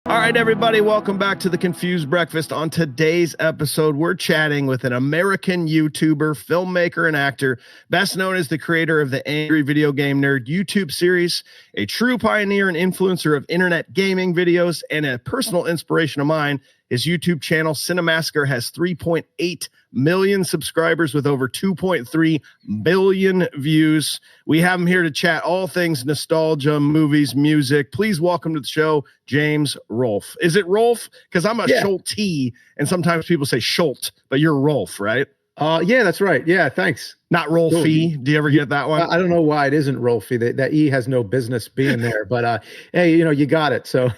All right, everybody, welcome back to the Confused Breakfast. On today's episode, we're chatting with an American YouTuber, filmmaker, and actor, best known as the creator of the Angry Video Game Nerd YouTube series, a true pioneer and influencer of internet gaming videos, and a personal inspiration of mine. His YouTube channel, Cinemassacre, has 3.8 million subscribers with over 2.3 billion views. We have him here to chat all things nostalgia, movies, music. Please welcome to the show, James Rolfe. Is it Rolfe? Because I'm a Schulte, and sometimes people say Schult, but you're Rolfe, right? Yeah, that's right. Yeah, thanks. Not Rolfe. Do you ever get that one? I don't know why it isn't Rolfe. That E has no business being there, but hey, you got it. So.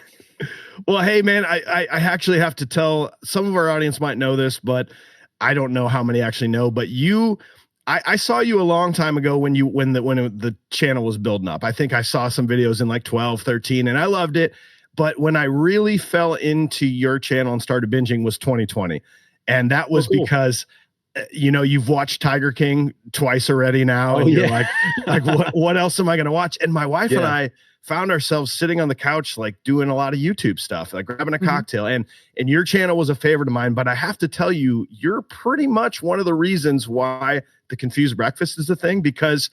Well, hey, man, I actually have to tell, some of our audience might know this, but I don't know how many actually know. But I saw you a long time ago when the channel was building up. I think I saw some videos in like 12, 13, and I loved it. But when I really fell into your channel and started binging was 2020. And that was because you've watched Tiger King twice already now. And you're like what else am I going to watch? And my wife and I found ourselves sitting on the couch, like doing a lot of YouTube stuff, like grabbing a cocktail, and your channel was a favorite of mine. But I have to tell you, you're pretty much one of the reasons why the Confused Breakfast is a thing, because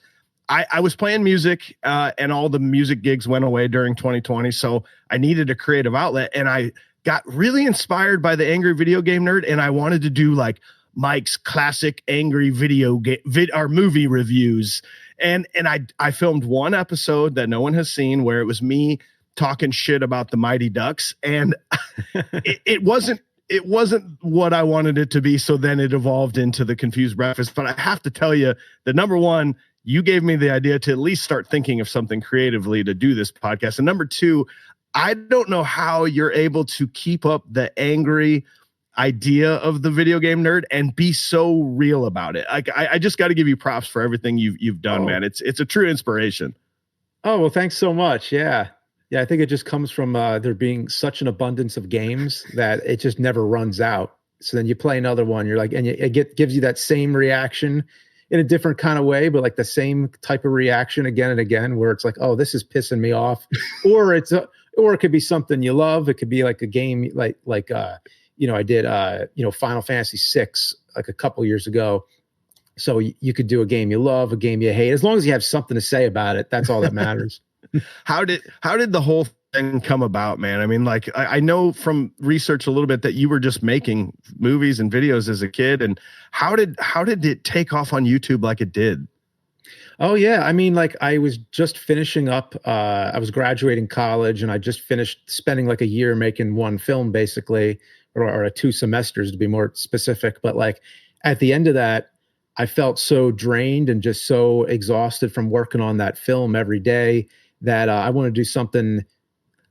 I was playing music and all the music gigs went away during 2020. So I needed a creative outlet, and I got really inspired by the Angry Video Game Nerd. And I wanted to do like Mike's classic angry movie reviews. And I filmed one episode that no one has seen where it was me talking shit about the Mighty Ducks, and it wasn't what I wanted it to be. So then it evolved into the Confused Breakfast. But I have to tell you that, number one, you gave me the idea to at least start thinking of something creatively to do this podcast. And number two, I don't know how you're able to keep up the angry idea of the video game nerd and be so real about it. I just got to give you props for everything you've done, man. It's a true inspiration. Oh, well, thanks so much. Yeah. I think it just comes from there being such an abundance of games that it just never runs out. So then you play another one, you're like, and it gives you that same reaction in a different kind of way, but like the same type of reaction again and again, where it's like, oh, this is pissing me off, or it could be something you love. It could be like a game, I did, Final Fantasy VI like a couple years ago. So you could do a game you love, a game you hate, as long as you have something to say about it. That's all that matters. How did the whole thing come about, man? I mean, like I know from research a little bit that you were just making movies and videos as a kid, and how did it take off on YouTube like it did? Oh yeah, I mean, like I was just finishing up. I was graduating college, and I just finished spending like a year making one film, basically. Or 2 semesters to be more specific. But like at the end of that, I felt so drained and just so exhausted from working on that film every day that I want to do something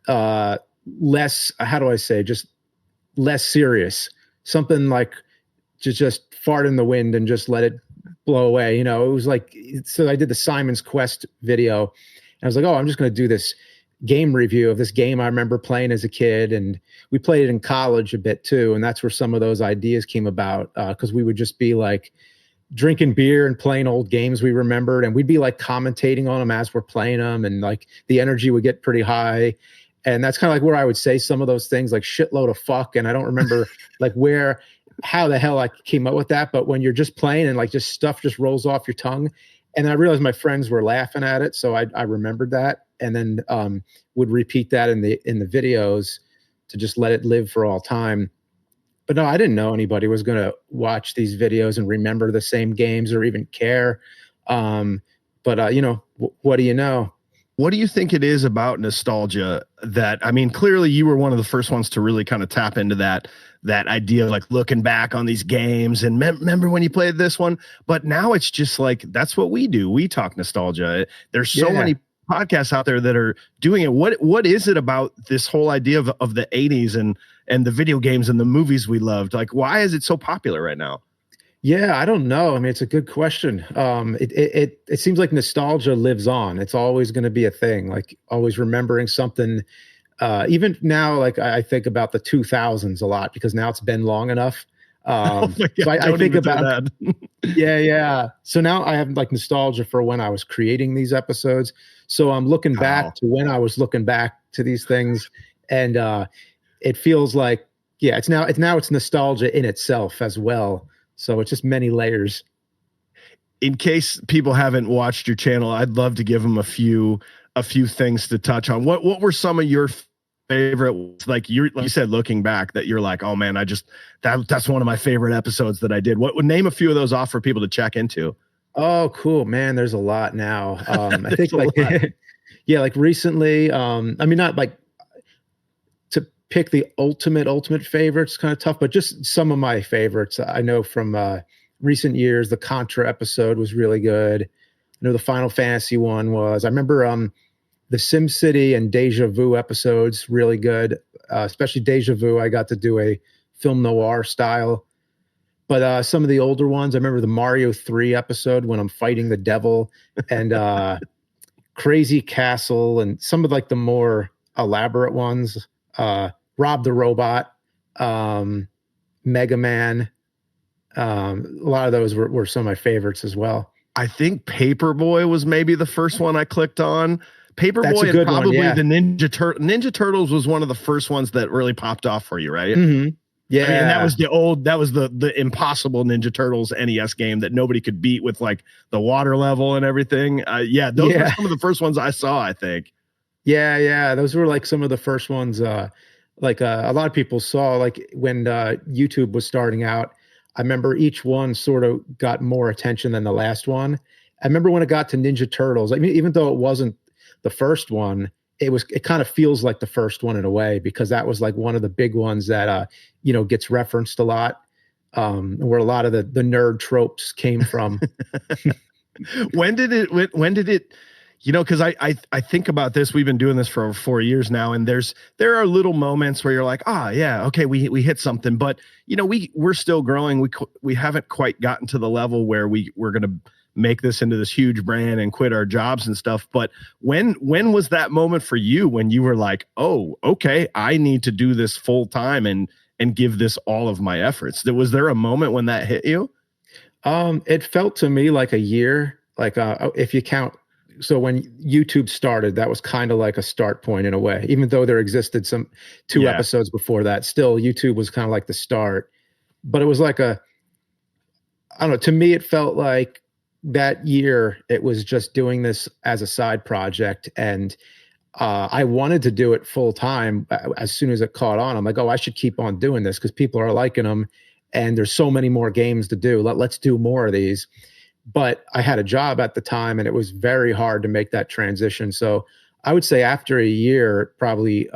less, how do I say, just less serious, something like just fart in the wind and just let it blow away. It was like, so I did the Simon's Quest video, and I was like, oh, I'm just going to do this game review of this game I remember playing as a kid, and we played it in college a bit too, and that's where some of those ideas came about, because we would just be like drinking beer and playing old games we remembered, and we'd be like commentating on them as we're playing them, and like the energy would get pretty high, and that's kind of like where I would say some of those things like shitload of fuck, and I don't remember like how the hell I came up with that, but when you're just playing and like just stuff just rolls off your tongue. And I realized my friends were laughing at it, so I remembered that, and then would repeat that in the videos to just let it live for all time. But no, I didn't know anybody was going to watch these videos and remember the same games or even care. What do you know? What do you think it is about nostalgia that, I mean, clearly you were one of the first ones to really kind of tap into that idea of like looking back on these games and remember when you played this one, but now it's just like, that's what we do. We talk nostalgia. There's so many podcasts out there that are doing it. What is it about this whole idea of the 80s and the video games and the movies we loved? Like, why is it so popular right now? Yeah, I don't know. I mean, it's a good question. It seems like nostalgia lives on. It's always going to be a thing, like always remembering something. Even now, like I think about the 2000s a lot because now it's been long enough. Oh my God, so I think about that. Yeah. So now I have like nostalgia for when I was creating these episodes. So I'm looking back to when I was looking back to these things, and it feels like, yeah, it's nostalgia in itself as well. So it's just many layers. In case people haven't watched your channel, I'd love to give them a few things to touch on. What were some of your favorite, like you said, looking back, that you're like, oh man, that's one of my favorite episodes that I did. What would name a few of those off for people to check into? Oh, cool, man. There's a lot now. I There's think a like, lot. yeah, like recently, I mean, not like to pick the ultimate favorites, kind of tough, but just some of my favorites. I know from recent years, the Contra episode was really good. I know the Final Fantasy one was. I remember the SimCity and Deja Vu episodes, really good. Especially Deja Vu, I got to do a film noir style. But some of the older ones, I remember the Mario 3 episode when I'm fighting the devil, and Crazy Castle, and some of like the more elaborate ones. Rob the Robot, Mega Man. A lot of those were some of my favorites as well. I think Paperboy was maybe the first one I clicked on. That's a Paperboy and good one, probably yeah. the Ninja Turtles was one of the first ones that really popped off for you, right? Mm-hmm. Yeah, I mean, and that was the impossible Ninja Turtles NES game that nobody could beat with like the water level and everything. Yeah, those were some of the first ones I saw, I think. Yeah, those were like some of the first ones. Like a lot of people saw, like when YouTube was starting out. I remember each one sort of got more attention than the last one. I remember when it got to Ninja Turtles. I mean, even though it wasn't the first one, it kind of feels like the first one in a way, because that was like one of the big ones that gets referenced a lot, where a lot of the nerd tropes came from. When did it, because I think about this, we've been doing this for over 4 years now, and there are little moments where you're like, yeah, okay, we hit something, but we're still growing. We haven't quite gotten to the level where we're going to make this into this huge brand and quit our jobs and stuff. But when was that moment for you when you were like, oh, okay, I need to do this full time and give this all of my efforts? Was there a moment when that hit you? It felt to me like a year, like if you count. So when YouTube started, that was kind of like a start point in a way, even though there existed some two episodes before that. Still, YouTube was kind of like the start, but it was like I don't know, to me, it felt like that year it was just doing this as a side project. And I wanted to do it full time. As soon as it caught on, I'm like, oh, I should keep on doing this because people are liking them. And there's so many more games to do. Let's do more of these. But I had a job at the time, and it was very hard to make that transition. So I would say after a year, it probably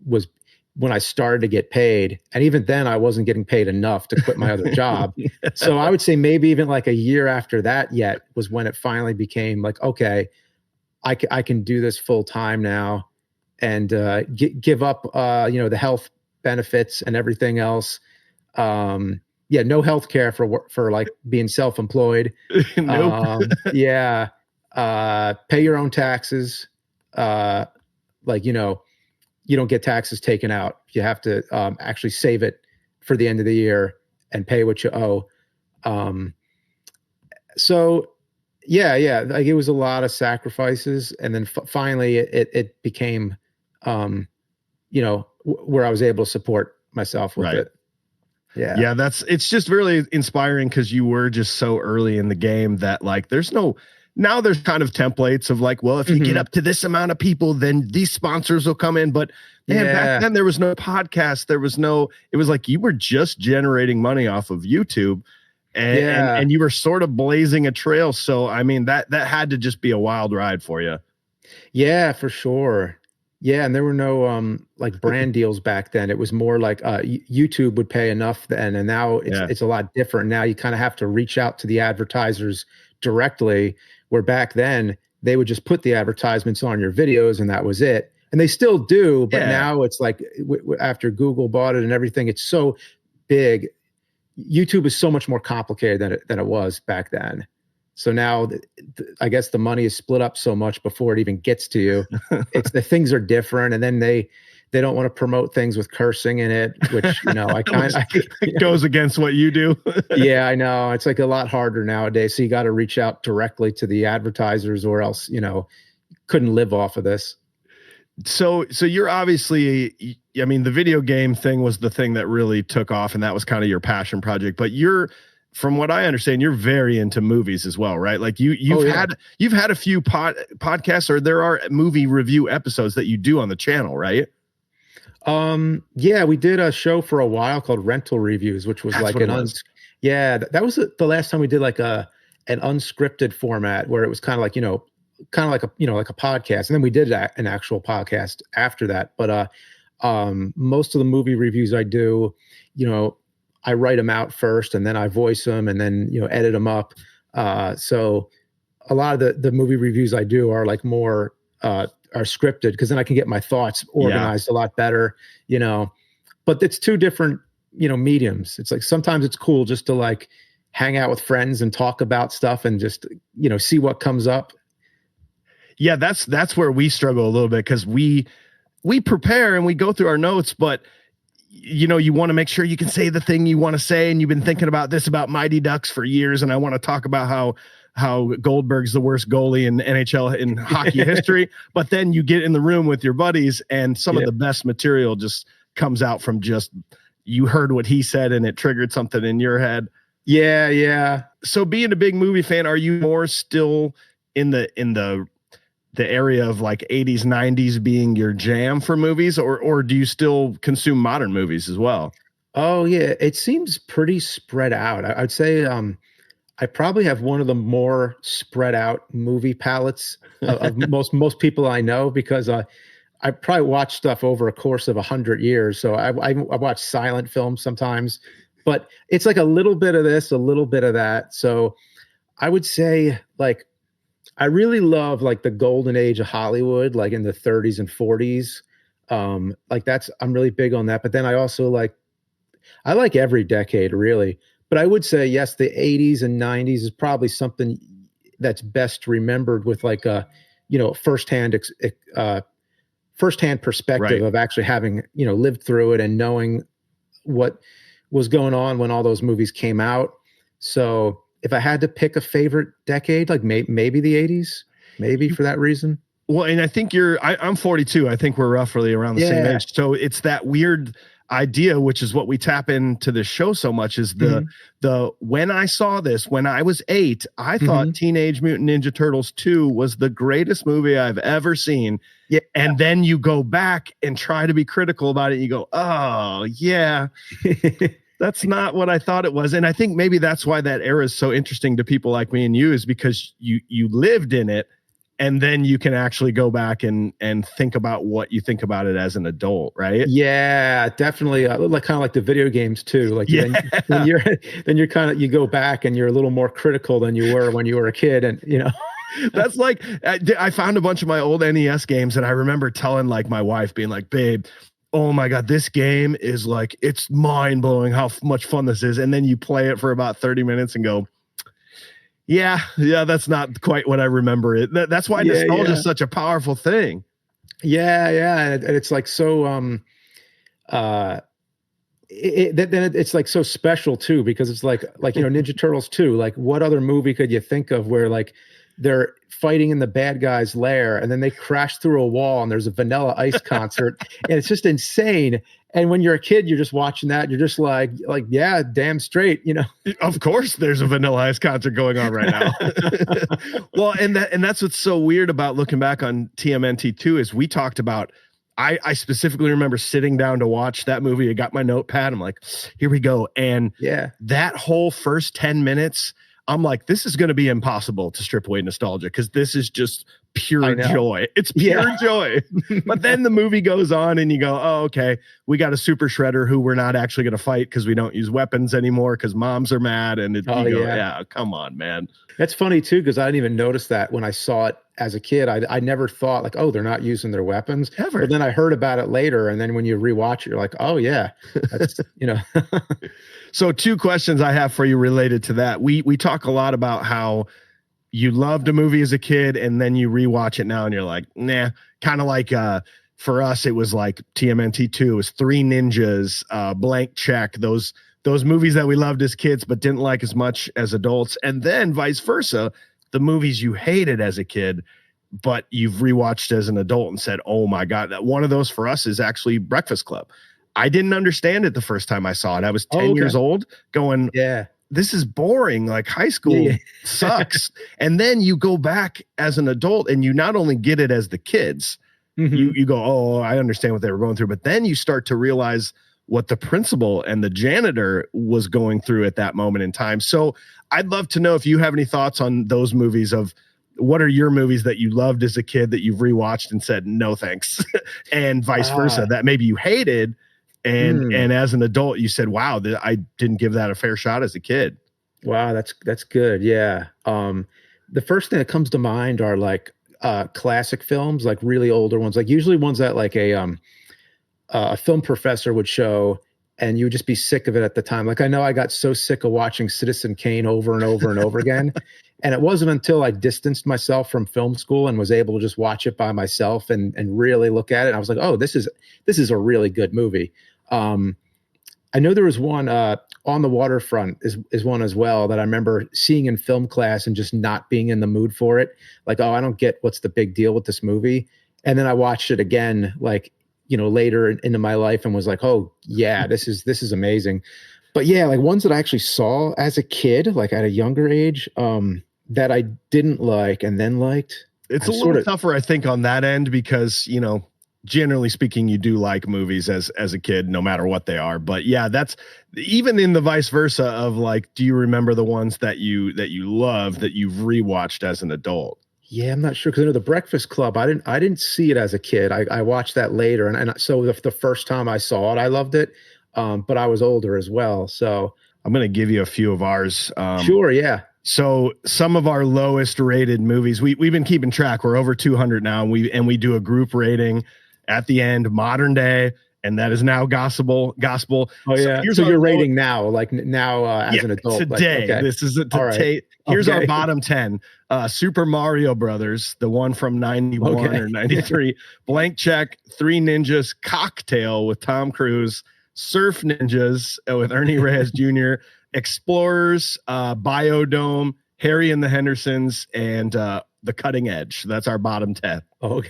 was when I started to get paid. And even then, I wasn't getting paid enough to quit my other job. So I would say maybe even like a year after that yet was when it finally became like, okay, I can do this full time now, and give up the health benefits and everything else. No health care for like being self-employed. Nope. Pay your own taxes. Like, you don't get taxes taken out. You have to actually save it for the end of the year and pay what you owe. Like it was a lot of sacrifices. And then finally it became, where I was able to support myself with it. Yeah, it's just really inspiring, because you were just so early in the game that like now there's kind of templates of like, well, if you get up to this amount of people, then these sponsors will come in. But man, back then there was no podcast. It was like you were just generating money off of YouTube, and you were sort of blazing a trail. So I mean, that had to just be a wild ride for you. Yeah, for sure. Yeah, and there were no like brand deals back then. It was more like YouTube would pay enough then, and now it's a lot different. Now you kind of have to reach out to the advertisers directly, where back then they would just put the advertisements on your videos and that was it. And they still do, but now it's like after Google bought it and everything, it's so big. YouTube is so much more complicated than it was back then. So now I guess the money is split up so much before it even gets to you. It's the things are different. And then they don't want to promote things with cursing in it, which, it goes against what you do. Yeah, I know. It's like a lot harder nowadays. So you got to reach out directly to the advertisers, or else, couldn't live off of this. So you're obviously, I mean, the video game thing was the thing that really took off, and that was kind of your passion project. But you're, from what I understand, you're very into movies as well, right? Like you've had a few podcasts, or there are movie review episodes that you do on the channel, right? Yeah, we did a show for a while called Rental Reviews, which was like that was the last time we did like an unscripted format where it was kind of like, kind of like like a podcast. And then we did an actual podcast after that. But most of the movie reviews I do, I write them out first and then I voice them and then, edit them up. So a lot of the movie reviews I do are like more, are scripted, because then I can get my thoughts organized a lot better, but it's two different, mediums. It's like, sometimes it's cool just to like hang out with friends and talk about stuff and just, see what comes up. Yeah. That's where we struggle a little bit, because we prepare and we go through our notes, but you want to make sure you can say the thing you want to say. And you've been thinking about this about Mighty Ducks for years. And I want to talk about how Goldberg's the worst goalie in NHL in hockey history. But then you get in the room with your buddies and some of the best material just comes out from just, you heard what he said and it triggered something in your head. Yeah. Yeah. So being a big movie fan, are you more still in the area of like 80s, 90s being your jam for movies, or do you still consume modern movies as well? Oh yeah. It seems pretty spread out. I'd say, I probably have one of the more spread out movie palettes of most people I know, because I probably watch stuff over a course of 100 years. So I watch silent films sometimes, but it's like a little bit of this, a little bit of that. So I would say like, I really love like the golden age of Hollywood, like in the 30s and 40s. I'm really big on that. But then I also I like every decade really. But I would say, yes, the 80s and 90s is probably something that's best remembered with like a, firsthand perspective of actually having, lived through it and knowing what was going on when all those movies came out. So if I had to pick a favorite decade, like maybe the 80s, maybe for that reason. Well, and I think I'm 42. I think we're roughly around the same age. So it's that weird idea, which is what we tap into this show so much, is when I saw this when I was 8, I thought Teenage Mutant Ninja Turtles 2 was the greatest movie I've ever seen. Yeah. And then you go back and try to be critical about it. And you go, oh yeah, that's not what I thought it was. And I think maybe that's why that era is so interesting to people like me and you, is because you lived in it. And then you can actually go back and think about what you think about it as an adult, right? Yeah, definitely. Like kind of like the video games too. Like then you go back and you're a little more critical than you were when you were a kid, and That's like I found a bunch of my old NES games, and I remember telling like my wife, being like, "Babe, oh my God, this game is like, it's mind blowing how much fun this is." And then you play it for about 30 minutes and go, yeah, that's not quite what I remember it. That's why nostalgia is such a powerful thing. Yeah. And it's like so, then it's like so special too, because it's like, Ninja Turtles 2, like what other movie could you think of where like they're fighting in the bad guy's lair and then they crash through a wall and there's a Vanilla Ice concert and it's just insane. And when you're a kid, you're just watching that. You're just like, yeah, damn straight, Of course, there's a Vanilla Ice concert going on right now. Well, and that's what's so weird about looking back on TMNT 2 is we talked about. I specifically remember sitting down to watch that movie. I got my notepad. I'm like, here we go. And that whole first 10 minutes, I'm like, this is going to be impossible to strip away nostalgia, because this is just pure joy. It's pure joy. But then the movie goes on and you go, oh, okay, we got a super shredder who we're not actually going to fight because we don't use weapons anymore because moms are mad. And come on, man. That's funny too, because I didn't even notice that when I saw it as a kid. I never thought like, oh, they're not using their weapons ever. But then I heard about it later, and then when you rewatch it, you're like, oh yeah, that's So 2 questions I have for you related to that. We talk a lot about how you loved a movie as a kid and then you rewatch it now and you're like, nah. Kind of like for us, it was like TMNT 2, it was Three Ninjas, Blank Check, those movies that we loved as kids but didn't like as much as adults. And then vice versa, the movies you hated as a kid but you've rewatched as an adult and said, oh my God, that one of those for us is actually Breakfast Club. I didn't understand it the first time I saw it. I was 10 years old going, yeah, this is boring. Like high school yeah. sucks. And then you go back as an adult and you not only get it as the kids, you go, oh, I understand what they were going through. But then you start to realize what the principal and the janitor was going through at that moment in time. So I'd love to know if you have any thoughts on those movies of what are your movies that you loved as a kid that you've rewatched and said, no, thanks. And vice versa, that maybe you hated. And as an adult, you said, wow, I didn't give that a fair shot as a kid. Wow. That's good. Yeah. The first thing that comes to mind are like, classic films, like really older ones, like usually ones that like a film professor would show and you would just be sick of it at the time. Like I know I got so sick of watching Citizen Kane over and over and over again. And it wasn't until I distanced myself from film school and was able to just watch it by myself and really look at it. And I was like, oh, this is a really good movie. I know there was one, On the Waterfront is one as well that I remember seeing in film class and just not being in the mood for it. Like, oh, I don't get what's the big deal with this movie. And then I watched it again, like, later into my life and was like, oh yeah, this is amazing. But yeah, like ones that I actually saw as a kid, like at a younger age, that I didn't like and then liked. It's a little tougher, I think, on that end because, generally speaking, you do like movies as a kid, no matter what they are. But yeah, that's even in the vice versa of like, do you remember the ones that you love that you've rewatched as an adult? Yeah, I'm not sure because I know The Breakfast Club. I didn't see it as a kid. I watched that later, and so the first time I saw it, I loved it. But I was older as well, so I'm going to give you a few of ours. Sure, yeah. So some of our lowest rated movies, we've been keeping track. We're over 200 now, and we do a group rating at the end, modern day, and that is now gospel. Oh yeah. So you're rating now, like now as an adult. Today, like, okay. This is Here's our bottom 10. Super Mario Brothers, the one from 91 or 93. Blank Check, Three Ninjas, Cocktail with Tom Cruise, Surf Ninjas with Ernie Reyes Jr., Explorers, Biodome, Harry and the Hendersons, and The Cutting Edge. That's our bottom 10. Okay.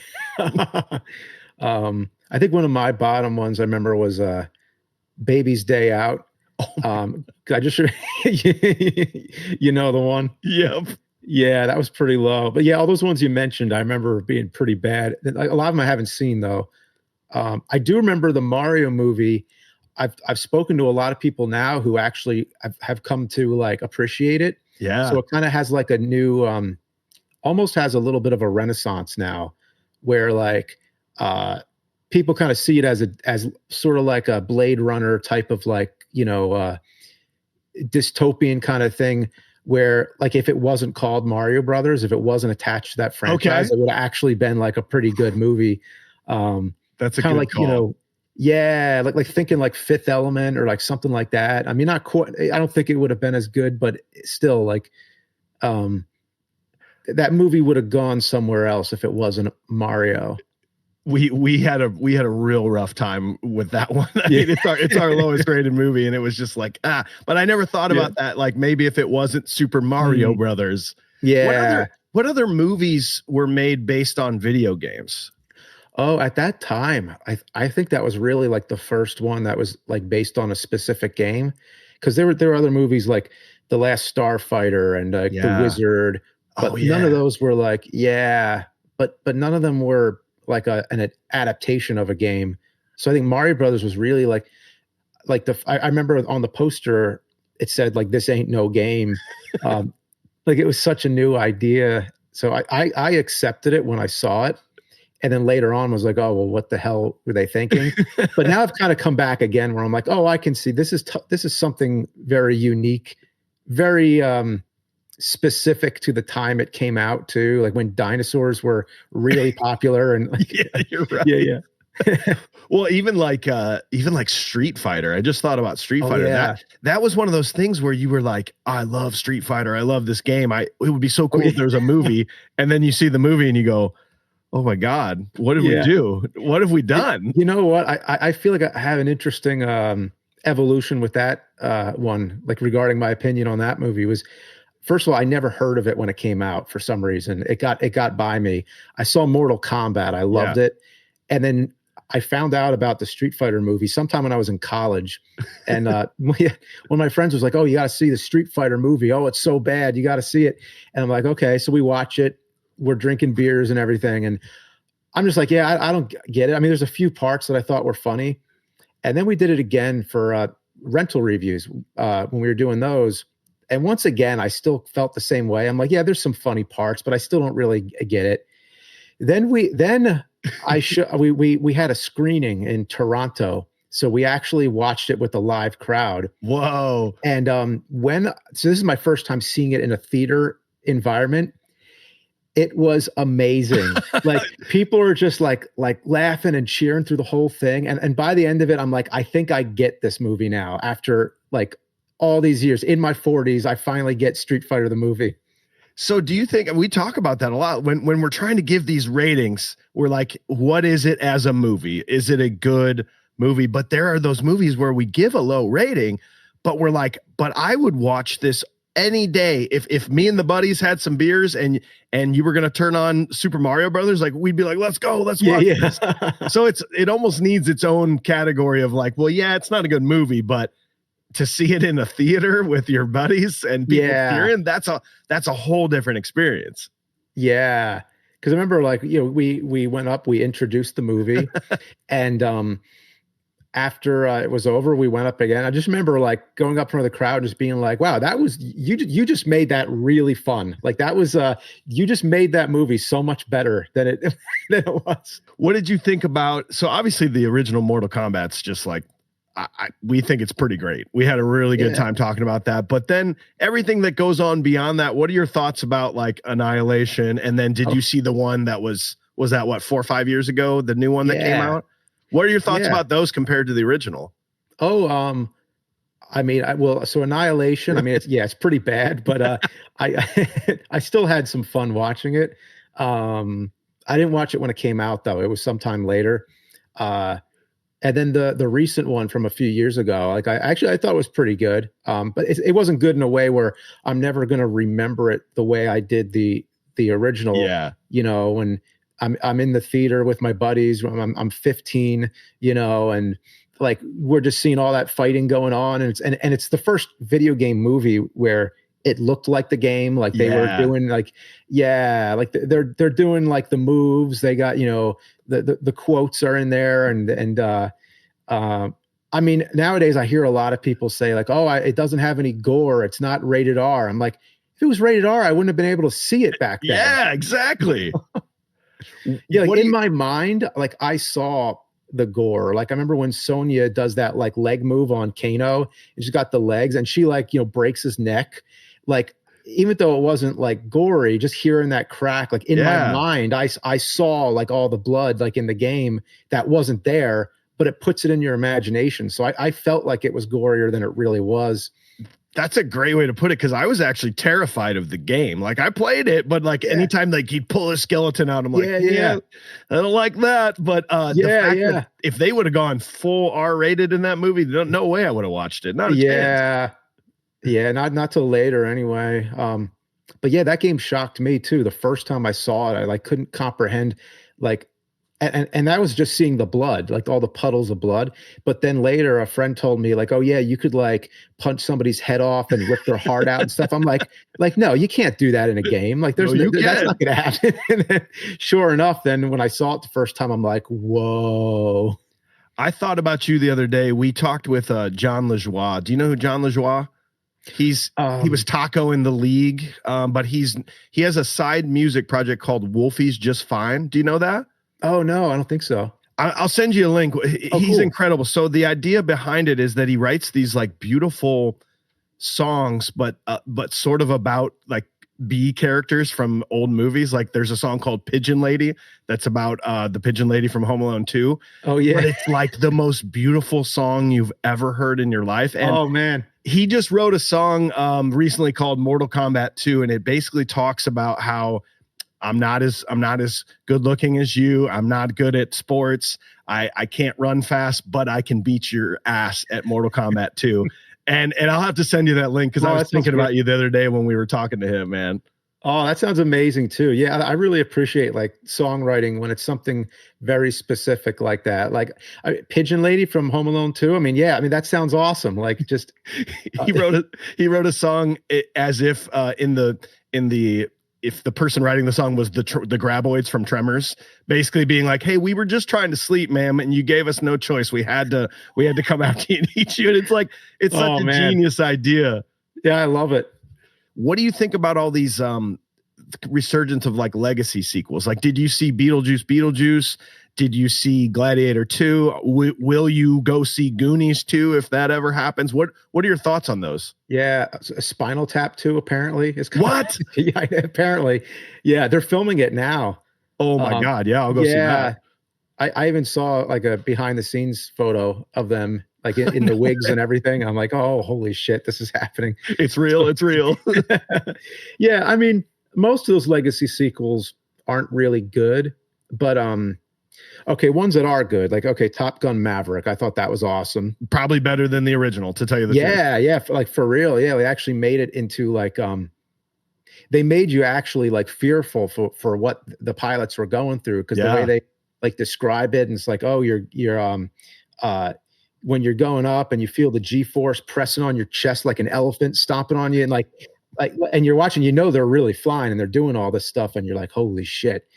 I think one of my bottom ones I remember was Baby's Day Out. I just the one. Yep. Yeah, that was pretty low. But yeah, all those ones you mentioned, I remember being pretty bad. A lot of them I haven't seen though. I do remember the Mario movie. I've spoken to a lot of people now who actually have come to like appreciate it. Yeah. So it kind of has like a new, almost has a little bit of a renaissance now, where like people kind of see it as sort of like a Blade Runner type of like dystopian kind of thing. Where like if it wasn't called Mario Brothers, if it wasn't attached to that franchise, it would have actually been like a pretty good movie. That's a kind of good like call. Yeah, like thinking like Fifth Element or like something like that. I mean, not quite. I don't think it would have been as good, but still, like, that movie would have gone somewhere else if it wasn't Mario. We had a real rough time with that one. I mean, it's our lowest rated movie, and it was just like But I never thought about that. Like maybe if it wasn't Super Mario Brothers. Yeah. What other movies were made based on video games? Oh, at that time, I think that was really like the first one that was like based on a specific game, because there were other movies like The Last Starfighter and The Wizard, but none of those were like but none of them were like an adaptation of a game. So I think Mario Brothers was really like I remember on the poster it said like this ain't no game, like it was such a new idea. So I accepted it when I saw it. And then later on was like, oh, well, what the hell were they thinking? But now I've kind of come back again where I'm like, oh, I can see this is something very unique, very specific to the time it came out too. Like when dinosaurs were really popular and like, yeah, you're right. Yeah. Well, even like Street Fighter. I just thought about Street Fighter. Yeah. That was one of those things where you were like, I love Street Fighter. I love this game. It would be so cool if there was a movie. And then you see the movie and you go, oh my God, what did we do? What have we done? You know what? I feel like I have an interesting evolution with that one, like regarding my opinion on that movie was first of all, I never heard of it when it came out for some reason. It got by me. I saw Mortal Kombat. I loved it. And then I found out about the Street Fighter movie sometime when I was in college. And one of my friends was like, "Oh, you got to see the Street Fighter movie. Oh, it's so bad. You got to see it." And I'm like, "Okay." So we watch it. We're drinking beers and everything. And I'm just like, yeah, I don't get it. I mean, there's a few parts that I thought were funny. And then we did it again for rental reviews when we were doing those. And once again, I still felt the same way. I'm like, yeah, there's some funny parts, but I still don't really get it. Then we had a screening in Toronto. So we actually watched it with a live crowd. Whoa. And so this is my first time seeing it in a theater environment. It was amazing. Like people are just like laughing and cheering through the whole thing. And by the end of it, I'm like, I think I get this movie now. After like all these years in my 40s, I finally get Street Fighter the movie. So do you think, we talk about that a lot when we're trying to give these ratings, we're like, what is it as a movie? Is it a good movie? But there are those movies where we give a low rating, but we're like, but I would watch this any day. If me and the buddies had some beers and you were going to turn on Super Mario Brothers, like we'd be like, let's go, let's watch this. So it almost needs its own category of like, well, yeah, it's not a good movie, but to see it in a theater with your buddies and people cheering, that's a whole different experience. Yeah. Cause I remember like, we went up, we introduced the movie and, after it was over, we went up again. I just remember like going up in front of the crowd, just being like, wow, that was, you just made that really fun. Like that was, you just made that movie so much better than it was. What did you think about, so obviously the original Mortal Kombat's just like, we think it's pretty great. We had a really good time talking about that, but then everything that goes on beyond that, what are your thoughts about like Annihilation? And then did you see the one that was that what, 4 or 5 years ago, the new one that came out? What are your thoughts about those compared to the original? Oh, I mean, so Annihilation, I mean, it's pretty bad, but I still had some fun watching it. I didn't watch it when it came out though. It was sometime later. And then the recent one from a few years ago, like I thought it was pretty good. But it wasn't good in a way where I'm never going to remember it the way I did the original. Yeah. When I'm in the theater with my buddies. I'm 15, and like we're just seeing all that fighting going on, and it's the first video game movie where it looked like the game, like they were doing like they're doing like the moves. They got the quotes are in there, and I mean nowadays I hear a lot of people say like, oh, it doesn't have any gore, it's not rated R. I'm like, if it was rated R, I wouldn't have been able to see it back then. Yeah, exactly. Yeah, like in my mind, like I saw the gore. Like I remember when Sonya does that like leg move on Kano, and she's got the legs and she like, breaks his neck. Like, even though it wasn't like gory, just hearing that crack, like in my mind, I saw like all the blood like in the game that wasn't there, but it puts it in your imagination. So I felt like it was gorier than it really was. That's a great way to put it, because I was actually terrified of the game. Like I played it, but like anytime like he'd pull a skeleton out, I'm like, I don't like that. But the fact that if they would have gone full R-rated in that movie, no way I would have watched it. Not a chance. Yeah, not till later anyway. But yeah, that game shocked me too. The first time I saw it, I like couldn't comprehend like. And that was just seeing the blood, like all the puddles of blood. But then later a friend told me like, oh yeah, you could like punch somebody's head off and rip their heart out and stuff. I'm like, no, you can't do that in a game. Like that's not going to happen. And then, sure enough, then when I saw it the first time, I'm like, whoa. I thought about you the other day. We talked with John LaJoie. Do you know who John LaJoie? He was Taco in the League, but he has a side music project called Wolfie's Just Fine. Do you know that? Oh, no, I don't think so. I'll send you a link. He's cool. Incredible. So the idea behind it is that he writes these like beautiful songs, but sort of about like B characters from old movies. Like there's a song called Pigeon Lady that's about the pigeon lady from Home Alone 2. Oh, yeah. But it's like the most beautiful song you've ever heard in your life. And oh, man. He just wrote a song recently called Mortal Kombat 2, and it basically talks about how I'm not as good looking as you. I'm not good at sports. I can't run fast, but I can beat your ass at Mortal Kombat 2. And I'll have to send you that link because I Oh, was that sounds thinking great. about you the other day when we were talking to him, man. Oh, that sounds amazing too. Yeah, I really appreciate like songwriting when it's something very specific like that. Like Pigeon Lady from Home Alone 2. I mean, yeah, I mean that sounds awesome. Like just He wrote a song as if in the if the person writing the song was the Graboids from Tremors, basically being like, "Hey, we were just trying to sleep, ma'am, and you gave us no choice. We had to come out to you and eat you." And it's like it's such oh a man. genius idea. Yeah, I love it. What do you think about all these resurgence of like legacy sequels? Like, did you see Beetlejuice? Did you see Gladiator 2? Will you go see Goonies 2 if that ever happens? What are your thoughts on those? Yeah, Spinal Tap 2 apparently is What? yeah, apparently. Yeah, they're filming it now. Oh my God. Yeah, I'll go see that. I even saw like a behind the scenes photo of them like in the wigs and everything. I'm like, oh, holy shit, this is happening. It's real. It's real. Yeah, I mean, most of those legacy sequels aren't really good, but okay, ones that are good, like okay, Top Gun Maverick, I thought that was awesome. Probably better than the original, to tell you the truth. Yeah, like for real. Yeah, they actually made it into like they made you actually like fearful for what the pilots were going through because the way they like describe it, and it's like, oh, you're when you're going up and you feel the G-force pressing on your chest like an elephant stomping on you, and like and you're watching, you know, they're really flying and they're doing all this stuff, and you're like, holy shit.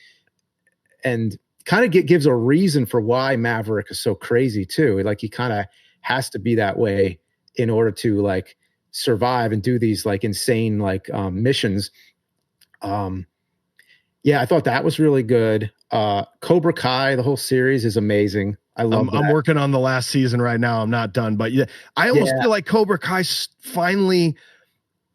And kind of gives a reason for why Maverick is so crazy too. Like he kind of has to be that way in order to like survive and do these like insane like missions. Yeah, I thought that was really good. Cobra Kai, the whole series is amazing. I love that. I'm working on the last season right now. I'm not done, but yeah, I almost feel like Cobra Kai finally,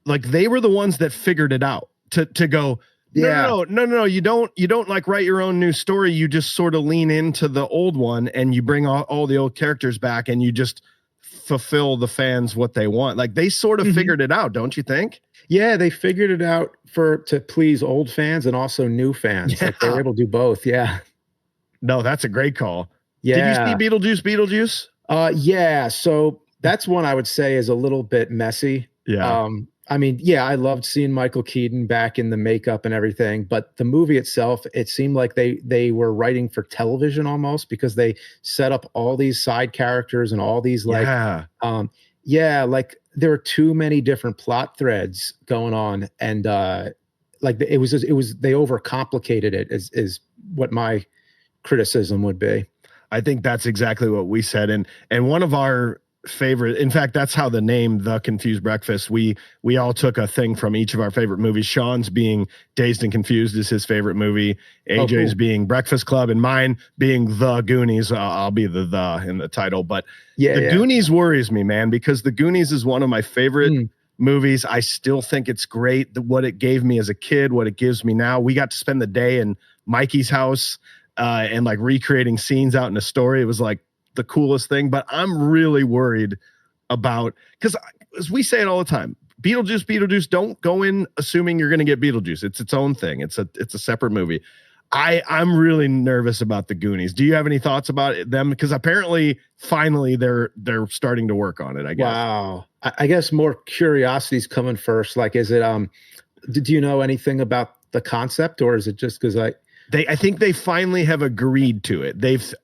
like they were the ones that figured it out to go, no, you don't like write your own new story. You just sort of lean into the old one and you bring all the old characters back and you just fulfill the fans what they want. Like they sort of figured it out, don't you think? Yeah, they figured it out to please old fans and also new fans. Yeah. Like they were able to do both. Yeah. No, that's a great call. Yeah. Did you see Beetlejuice? Yeah. So that's one I would say is a little bit messy. Yeah. I mean, yeah, I loved seeing Michael Keaton back in the makeup and everything, but the movie itself, it seemed like they were writing for television almost because they set up all these side characters and all these like, like there were too many different plot threads going on, and like they overcomplicated it is what my criticism would be. I think that's exactly what we said, and one of our favorite, in fact, that's how the name The Confused Breakfast, we all took a thing from each of our favorite movies. Sean's being Dazed and Confused is his favorite movie. AJ's being Breakfast Club, and mine being The Goonies. I'll be the in the title, but Goonies worries me, man, because The Goonies is one of my favorite movies. I still think it's great, what it gave me as a kid, what it gives me now. We got to spend the day in Mikey's house and like recreating scenes out in a story. It was like the coolest thing, but I'm really worried about, because as we say it all the time, Beetlejuice, don't go in assuming you're going to get Beetlejuice. It's its own thing. It's a separate movie. I'm really nervous about the Goonies. Do you have any thoughts about them? Because apparently finally they're starting to work on it, I guess. Wow. I guess more curiosity's coming first. Like, is it, do you know anything about the concept, or is it just because I think they finally have agreed to it.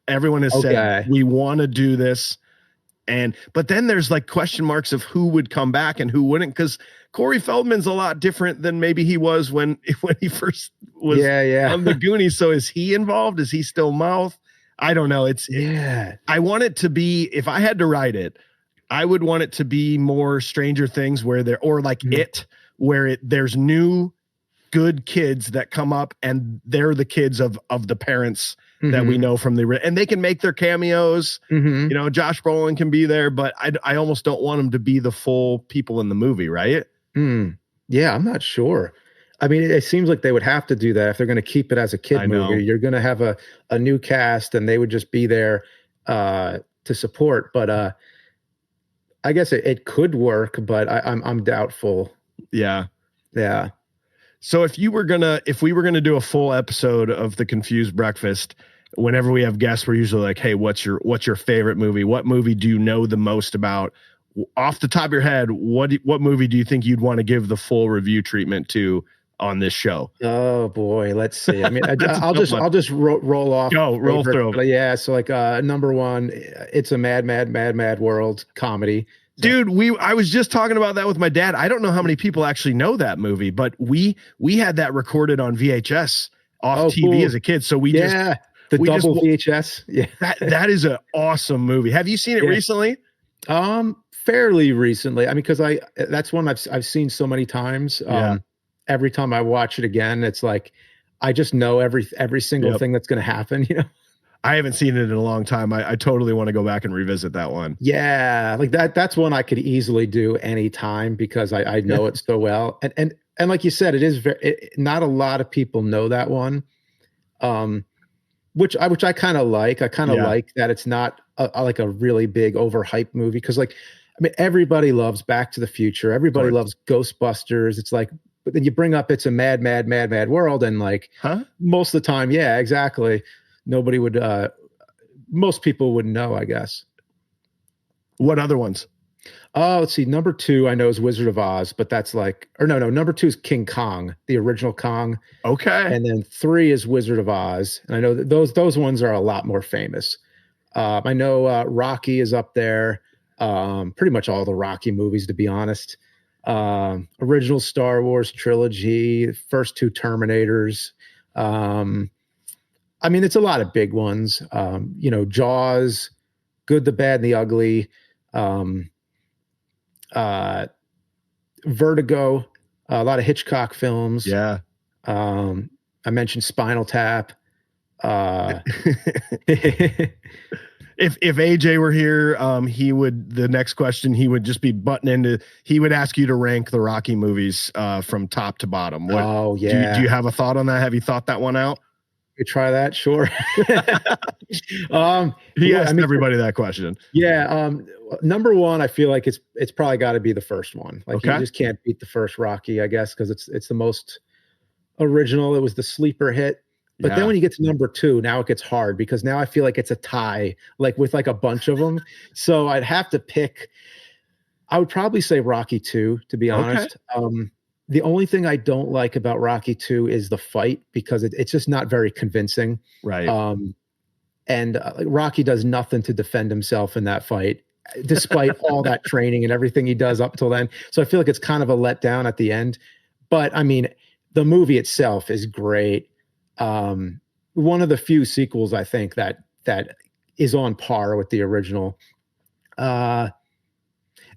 Everyone has said, we want to do this. But then there's like question marks of who would come back and who wouldn't, because Corey Feldman's a lot different than maybe he was when he first was on the Goonies. So is he involved? Is he still Mouth? I don't know. I want it to be, if I had to write it, I would want it to be more Stranger Things where there's new good kids that come up and they're the kids of the parents that we know from and they can make their cameos. You know, Josh Brolin can be there, but I almost don't want them to be the full people in the movie, right? Yeah, I'm not sure. I mean, it seems like they would have to do that if they're going to keep it as a kid movie. You're going to have a new cast and they would just be there to support. But I guess it could work, but I'm doubtful. Yeah. Yeah. So if we were gonna do a full episode of The Confused Breakfast, whenever we have guests, we're usually like, hey, what's your favorite movie? What movie do you know the most about? off the top of your head, what movie do you think you'd want to give the full review treatment to on this show? Oh boy, let's see. I mean, That's a I'll tough just one. I'll just roll off. Roll through 'em. But yeah, so like number one, it's a mad world comedy. Dude, I was just talking about that with my dad. I don't know how many people actually know that movie, but we had that recorded on VHS off TV cool. as a kid. So we the double VHS. Yeah, that is an awesome movie. Have you seen it recently? Fairly recently. I mean, because that's one I've seen so many times. Every time I watch it again, it's like I just know every single thing that's going to happen. You know. I haven't seen it in a long time. I totally want to go back and revisit that one. Yeah, like that's one I could easily do anytime because I know it so well. And like you said, it is not a lot of people know that one. Which I kind of like. I kind of like that it's not like a really big overhyped movie because like I mean everybody loves Back to the Future. Everybody loves Ghostbusters. It's like but then you bring up it's a mad world and like most of the time, yeah, exactly. Nobody would most people wouldn't know, I guess. What other ones? Oh, let's see. Number 2 I know is Wizard of Oz, but that's like or no, number 2 is King Kong, the original Kong. Okay. And then 3 is Wizard of Oz. And I know that those ones are a lot more famous. I know Rocky is up there. Pretty much all the Rocky movies, to be honest. Original Star Wars trilogy, first 2 Terminators. I mean, it's a lot of big ones. You know, Jaws, Good, the Bad, and the Ugly, Vertigo, a lot of Hitchcock films. Yeah. I mentioned Spinal Tap. If AJ were here, he would the next question he would just be butting into. He would ask you to rank the Rocky movies from top to bottom. Do you have a thought on that? Have you thought that one out? We try that, sure. He asked everybody that question. Yeah, number 1, I feel like it's probably got to be the first one. Like you just can't beat the first Rocky, I guess, because it's the most original. It was the sleeper hit. But then when you get to number 2, now it gets hard because now I feel like it's a tie, like with like a bunch of them. So I'd have to pick. I would probably say Rocky 2, to be honest. The only thing I don't like about Rocky 2 is the fight because it's just not very convincing. Right. And Rocky does nothing to defend himself in that fight, despite all that training and everything he does up till then. So I feel like it's kind of a letdown at the end. But I mean, the movie itself is great. One of the few sequels I think that is on par with the original.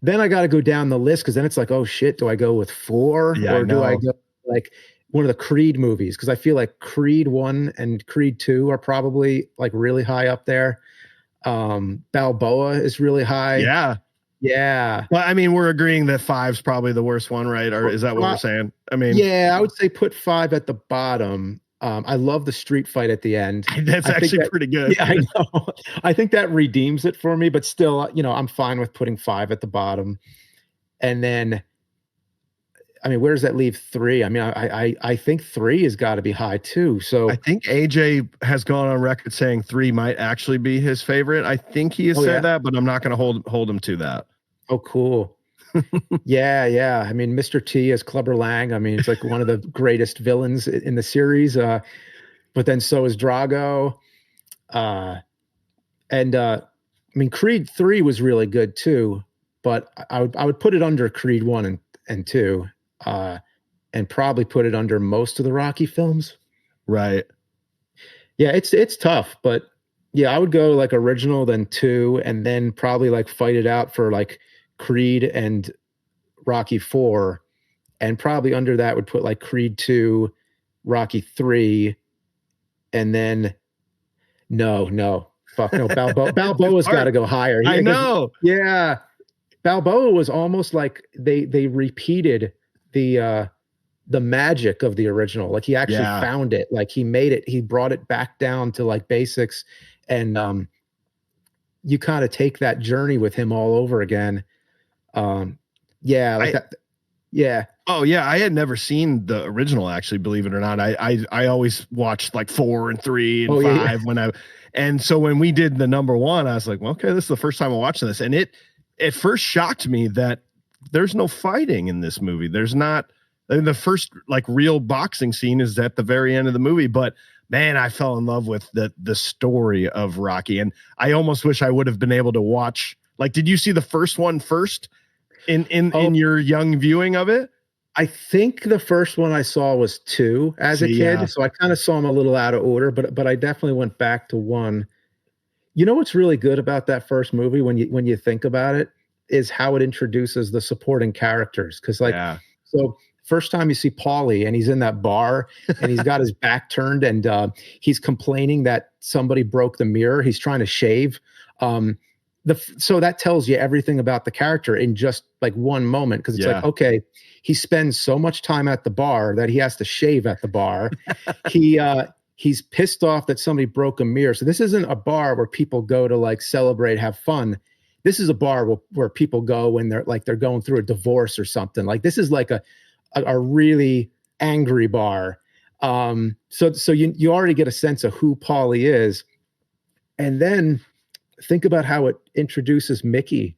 Then I got to go down the list because then it's like, oh shit, do I go with 4 or do I go like one of the Creed movies? Because I feel like Creed 1 and Creed 2 are probably like really high up there. Balboa is really high. Yeah. Well, I mean, we're agreeing that 5's probably the worst one, right? Or is that what we're saying? I mean, yeah, I would say put 5 at the bottom. I love the street fight at the end. That's actually pretty good. Yeah, I know. I think that redeems it for me, but still, you know, I'm fine with putting 5 at the bottom. And then, I mean, where does that leave 3? I mean, I think 3 has got to be high too. So I think AJ has gone on record saying 3 might actually be his favorite. I think he has said that, but I'm not going to hold him to that. Oh, cool. Yeah. I mean, Mr. T as Clubber Lang. I mean, it's like one of the greatest villains in the series. But then so is Drago. I mean, Creed 3 was really good too, but I would put it under Creed 1 and 2, and probably put it under most of the Rocky films. Right. Yeah, it's tough, but yeah, I would go like original, then 2, and then probably like fight it out for like Creed and Rocky 4, and probably under that would put like Creed 2, Rocky 3, and then fuck no, Balboa's got to go higher. I know. Yeah, Balboa was almost like they repeated the magic of the original. Like he actually found it. Like he made it. He brought it back down to like basics, and you kind of take that journey with him all over again. That. Yeah. Oh yeah, I had never seen the original actually, believe it or not. I always watched like 4 and 3 and 5 and so when we did the number 1, I was like, well, okay, this is the first time I'm watching this, and at first shocked me that there's no fighting in this movie. There's not. I mean, the first like real boxing scene is at the very end of the movie, but man, I fell in love with the story of Rocky, and I almost wish I would have been able to watch. Like, did you see the first one first in your young viewing of it? I think the first one I saw was 2 as a kid, Yeah. so I kind of saw them a little out of order, but I definitely went back to 1. You know what's really good about that first movie when you think about it is how it introduces the supporting characters. Because so first time you see Paulie and he's in that bar and he's got his back turned and he's complaining that somebody broke the mirror. He's trying to shave. So that tells you everything about the character in just like one moment, because it's like, okay, he spends so much time at the bar that he has to shave at the bar. He's pissed off that somebody broke a mirror. So this isn't a bar where people go to like celebrate, have fun. This is a bar where people go when they're going through a divorce or something. Like this is like a really angry bar. So you already get a sense of who Paulie is, and then think about how it introduces Mickey.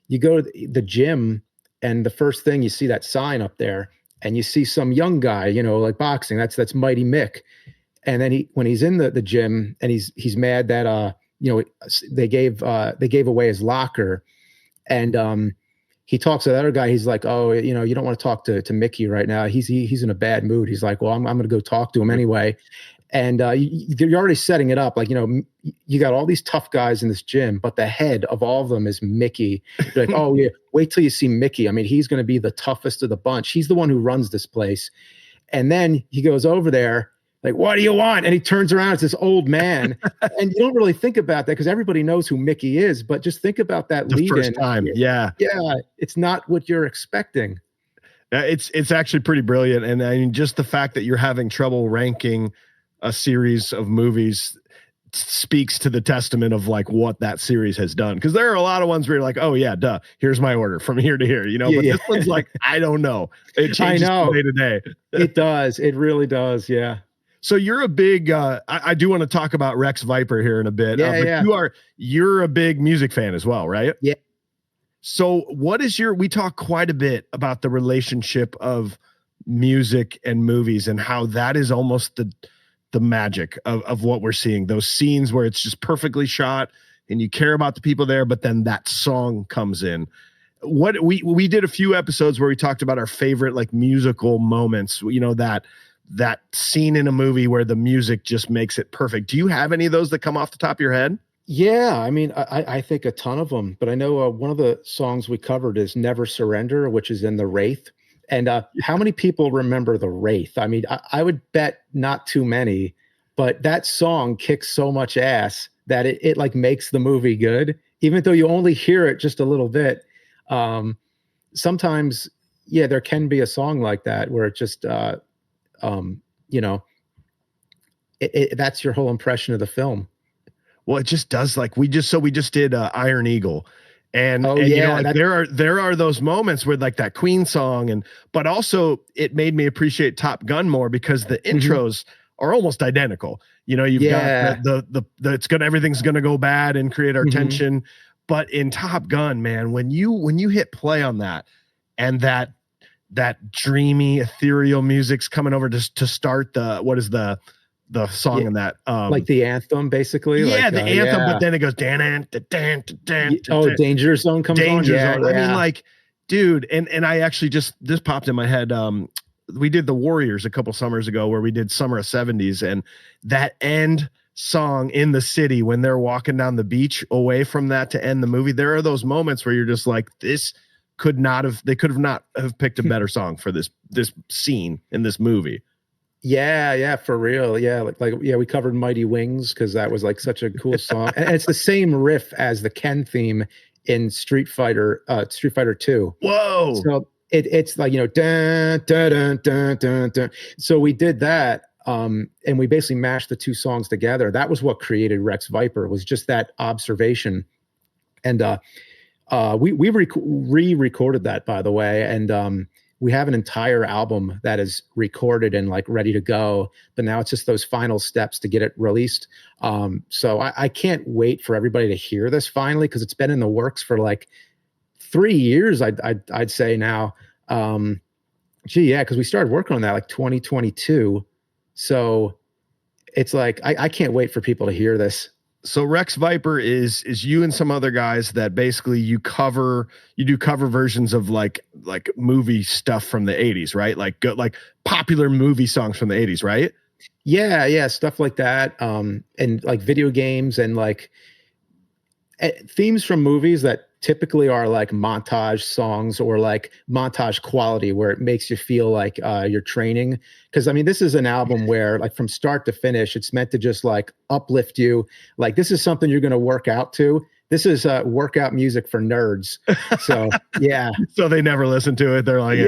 You go to the gym, and the first thing you see that sign up there, and you see some young guy, like boxing. That's Mighty Mick. And then when he's in the gym, and he's mad that they gave away his locker, and he talks to the other guy. He's like, oh, you don't want to talk to Mickey right now. He's in a bad mood. He's like, well, I'm going to go talk to him anyway. And you're already setting it up. Like, you got all these tough guys in this gym, but the head of all of them is Mickey. You're like, oh yeah, wait till you see Mickey. I mean, he's going to be the toughest of the bunch. He's the one who runs this place. And then he goes over there, like, what do you want? And he turns around, it's this old man. And you don't really think about that because everybody knows who Mickey is, but just think about that the lead first in. time. Yeah. Yeah. It's not what you're expecting. It's actually pretty brilliant. And I mean, just the fact that you're having trouble ranking a series of movies speaks to the testament of like what that series has done. Because there are a lot of ones where you're like, oh yeah, duh, here's my order from here to here, but this one's like, I don't know. It changes from day to day. It does. It really does. Yeah. So you're a big, I do want to talk about Rex Viper here in a bit. But you're a big music fan as well, right? Yeah. So we talk quite a bit about the relationship of music and movies and how that is almost the magic of what we're seeing. Those scenes where it's just perfectly shot and you care about the people there, but then that song comes in. What we did a few episodes where we talked about our favorite like musical moments, that scene in a movie where the music just makes it perfect. Do you have any of those that come off the top of your head? Yeah, I mean, I think a ton of them, but I know one of the songs we covered is Never Surrender, which is in The Wraith. And how many people remember The Wraith? I mean, I would bet not too many, but that song kicks so much ass that it like makes the movie good, even though you only hear it just a little bit. Sometimes, there can be a song like that where it just, that's your whole impression of the film. Well, it just does. Like we just did Iron Eagle, and there are those moments where like that Queen song, but also it made me appreciate Top Gun more because the intros are almost identical. You've got the everything's gonna go bad and create our tension. But in Top Gun, man, when you hit play on that, and that dreamy ethereal music's coming over to start the song in that like the anthem basically, the anthem, but then it goes Danger Zone comes on. I mean, like, dude, and I actually this popped in my head. We did The Warriors a couple summers ago where we did Summer of 70s, and that end song in the city when they're walking down the beach away from that to end the movie, there are those moments where you're just like, they could not have picked a better song for this scene in this movie. Yeah, for real. Yeah, we covered Mighty Wings because that was like such a cool song, and it's the same riff as the Ken theme in Street Fighter 2. Whoa! So it's like dun, dun, dun, dun, dun, dun. So we did that, and we basically mashed the two songs together. That was what created Rex Viper. Was just that observation, and we re-recorded that, by the way, and we have an entire album that is recorded and like ready to go, but now it's just those final steps to get it released. So I can't wait for everybody to hear this finally, because it's been in the works for like 3 years, I'd say now. Gee, yeah, because we started working on that like 2022. So it's like I can't wait for people to hear this. So Rex Viper is you and some other guys that basically you do cover versions of like movie stuff from the 80s, right? Like popular movie songs from the 80s, right? Yeah, stuff like that. And like video games and like themes from movies that typically are like montage songs or like montage quality where it makes you feel like you're training. Because I mean, this is an album where like from start to finish, it's meant to just like uplift you. Like this is something you're going to work out to. This is workout music for nerds. So yeah. So they never listen to it. They're like,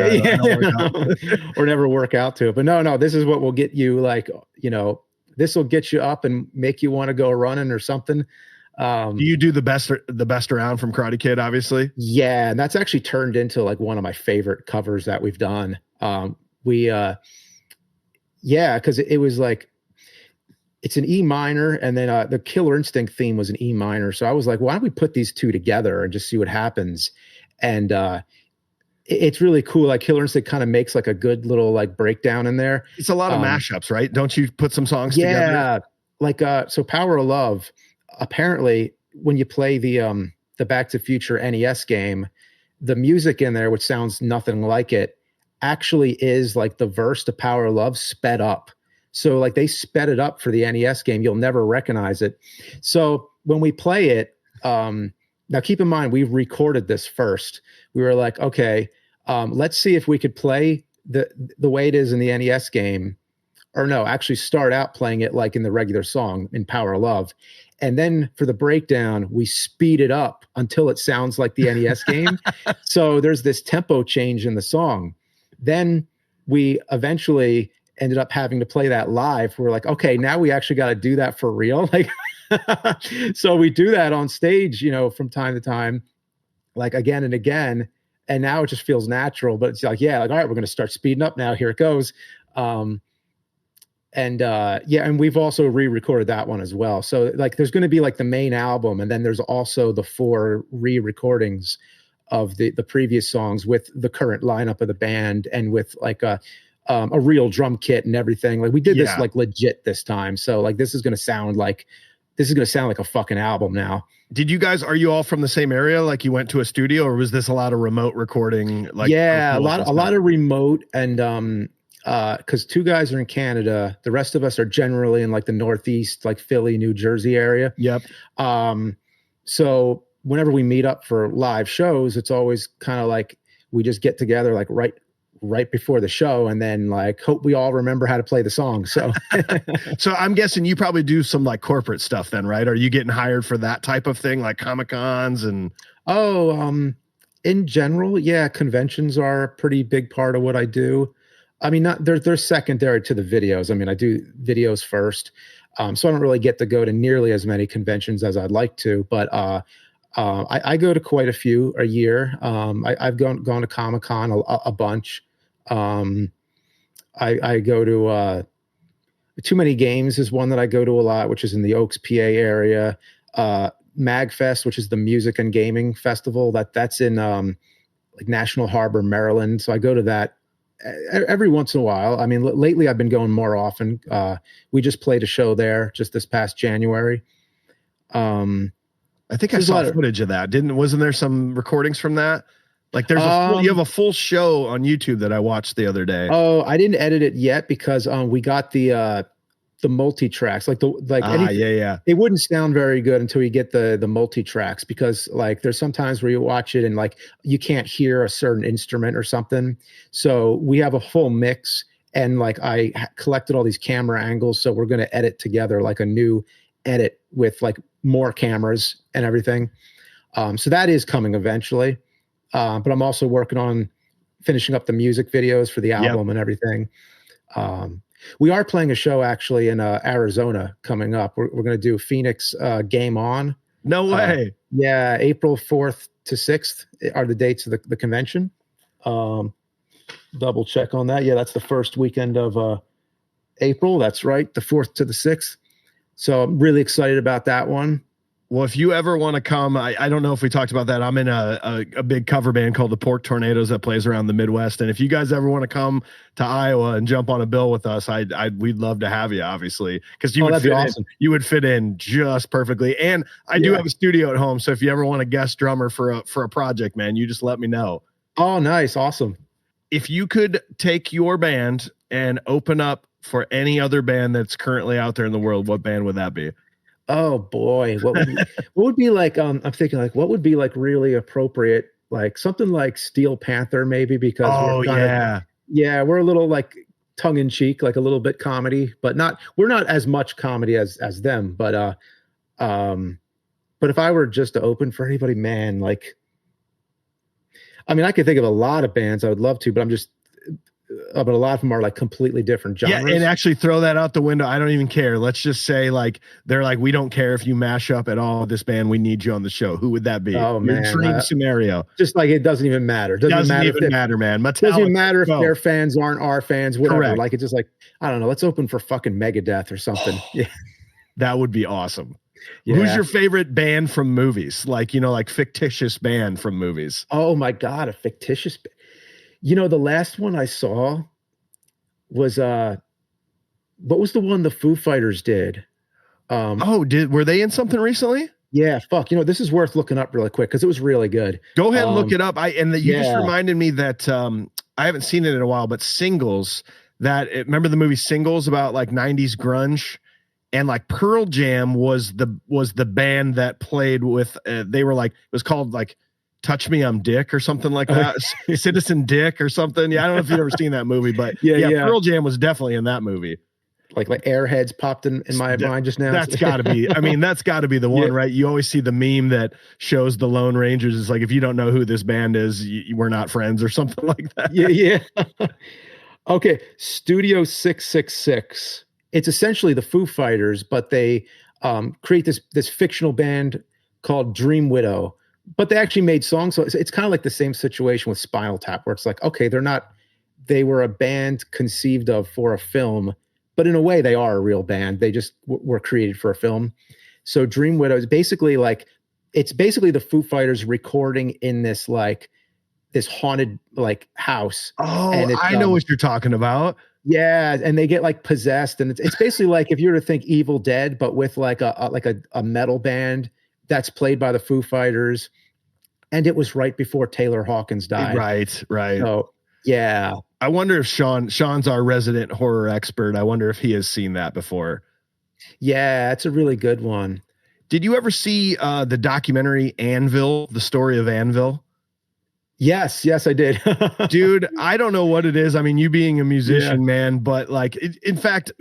or never work out to it. But no, this is what will get you like, this will get you up and make you want to go running or something. Do you do the best around from Karate Kid, obviously? Yeah, and that's actually turned into like one of my favorite covers that we've done. Because it was like, it's an E minor, and then the Killer Instinct theme was an E minor. So I was like, why don't we put these two together and just see what happens? And it's really cool. Like Killer Instinct kind of makes like a good little like breakdown in there. It's a lot of mashups, right? Don't you put some songs together? Yeah, like so Power of Love. Apparently, when you play the Back to the Future NES game, the music in there, which sounds nothing like it, actually is like the verse to Power of Love sped up. So like they sped it up for the NES game. You'll never recognize it. So when we play it, now keep in mind, we recorded this first. We were like, okay, let's see if we could play the way it is in the NES game, or no, actually start out playing it like in the regular song in Power of Love. And then for the breakdown, we speed it up until it sounds like the NES game. So there's this tempo change in the song. Then we eventually ended up having to play that live. We're like, okay, now we actually got to do that for real. Like, so we do that on stage, from time to time, like again and again. And now it just feels natural, but it's like, yeah, like, all right, we're going to start speeding up now. Here it goes. And we've also re-recorded that one as well. So like there's going to be like the main album, and then there's also the 4 re-recordings of the previous songs with the current lineup of the band and with like a real drum kit and everything. Like we did this like legit this time. So like this is going to sound like a fucking album now. Are you all from the same area? Like you went to a studio, or was this a lot of remote recording? Like yeah, a lot of remote, and because 2 guys are in Canada, the rest of us are generally in like the Northeast, like Philly, New Jersey area. Yep. So whenever we meet up for live shows, it's always kind of like we just get together like right before the show, and then like hope we all remember how to play the song. So, so I'm guessing you probably do some like corporate stuff then, right? Are you getting hired for that type of thing, like Comic-Cons and? In general, yeah, conventions are a pretty big part of what I do. I mean, they're secondary to the videos. I mean, I do videos first. So I don't really get to go to nearly as many conventions as I'd like to, but I go to quite a few a year. I've gone to Comic-Con a bunch. I go to Too Many Games is one that I go to a lot, which is in the Oaks, PA area. MagFest, which is the music and gaming festival that's in like National Harbor, Maryland. So I go to that every once in a while. I mean, lately I've been going more often. We just played a show there just this past January. I think I saw footage of that. Wasn't there some recordings from that? Like there's you have a full show on YouTube that I watched the other day. Oh, I didn't edit it yet because we got the multi-tracks, yeah. It wouldn't sound very good until you get the multi-tracks, because like there's sometimes where you watch it and like you can't hear a certain instrument or something. So we have a full mix, and like I collected all these camera angles, so we're going to edit together like a new edit with like more cameras and everything. So that is coming eventually. But I'm also working on finishing up the music videos for the album and everything. We are playing a show actually in Arizona coming up. We're going to do Phoenix Game On. No way. Yeah, April 4th to 6th are the dates of the convention. Double check on that. Yeah, that's the first weekend of April. That's right, the 4th to the 6th. So I'm really excited about that one. Well, if you ever want to come, I don't know if we talked about that. I'm in a big cover band called the Pork Tornadoes that plays around the Midwest. And if you guys ever want to come to Iowa and jump on a bill with us, we'd love to have you, obviously, because Oh, that'd be awesome. You would fit in just perfectly. And I do have a studio at home, so if you ever want a guest drummer for a project, man, you just let me know. Oh, nice, awesome. If you could take your band and open up for any other band that's currently out there in the world, what band would that be? Oh boy, what would be like? I'm thinking like, what would be like really appropriate? Like something like Steel Panther, maybe, because we're a little like tongue in cheek, like a little bit comedy, but we're not as much comedy as them. But if I were just to open for anybody, man, like, I mean, I could think of a lot of bands I would love to, but but a lot of them are like completely different genres. Yeah, and actually throw that out the window. I don't even care. Let's just say like they're like, we don't care if you mash up at all this band. We need you on the show. Who would that be? Oh, Your man, dream scenario. Just like it doesn't even matter. Doesn't even matter, man. Metallica, doesn't even matter if their fans aren't our fans. Whatever. Correct. Like it's just like, I don't know. Let's open for fucking Megadeth or something. Yeah, that would be awesome. Yeah. Who's your favorite band from movies? Like, like fictitious band from movies. Oh my God, a fictitious. The last one I saw was what was the one the Foo Fighters did? Were they in something recently? Yeah, fuck. This is worth looking up really quick because it was really good. Go ahead and look it up. You just reminded me that I haven't seen it in a while, but Singles. Remember the movie Singles about like 90s grunge? And like Pearl Jam was the band that played with they were like, it was called like Touch Me, I'm Dick or something like that. Citizen Dick or something. Yeah, I don't know if you've ever seen that movie, but yeah, Pearl Jam was definitely in that movie. Like Airheads popped in my mind just now. That's got to be. I mean, that's got to be the one, right? You always see the meme that shows the Lone Rangers. It's like, if you don't know who this band is, we're not friends or something like that. Yeah. Okay, Studio 666. It's essentially the Foo Fighters, but they create this fictional band called Dream Widow. But they actually made songs. So it's kind of like the same situation with Spinal Tap, where it's like, okay, they were a band conceived of for a film, but in a way they are a real band. They just were created for a film. So Dream Widow is basically it's basically the Foo Fighters recording in this haunted like house. Oh, I know what you're talking about. Yeah, and they get like possessed, and it's basically like if you were to think Evil Dead, but with like a metal band that's played by the Foo Fighters, and it was right before Taylor Hawkins died. Right. So yeah, I wonder if Sean's our resident horror expert. I wonder if he has seen that before. Yeah, it's a really good one. Did you ever see the documentary Anvil, the story of Anvil? Yes, I did. Dude, I don't know what it is. I mean, you being a musician, man, but like, in fact,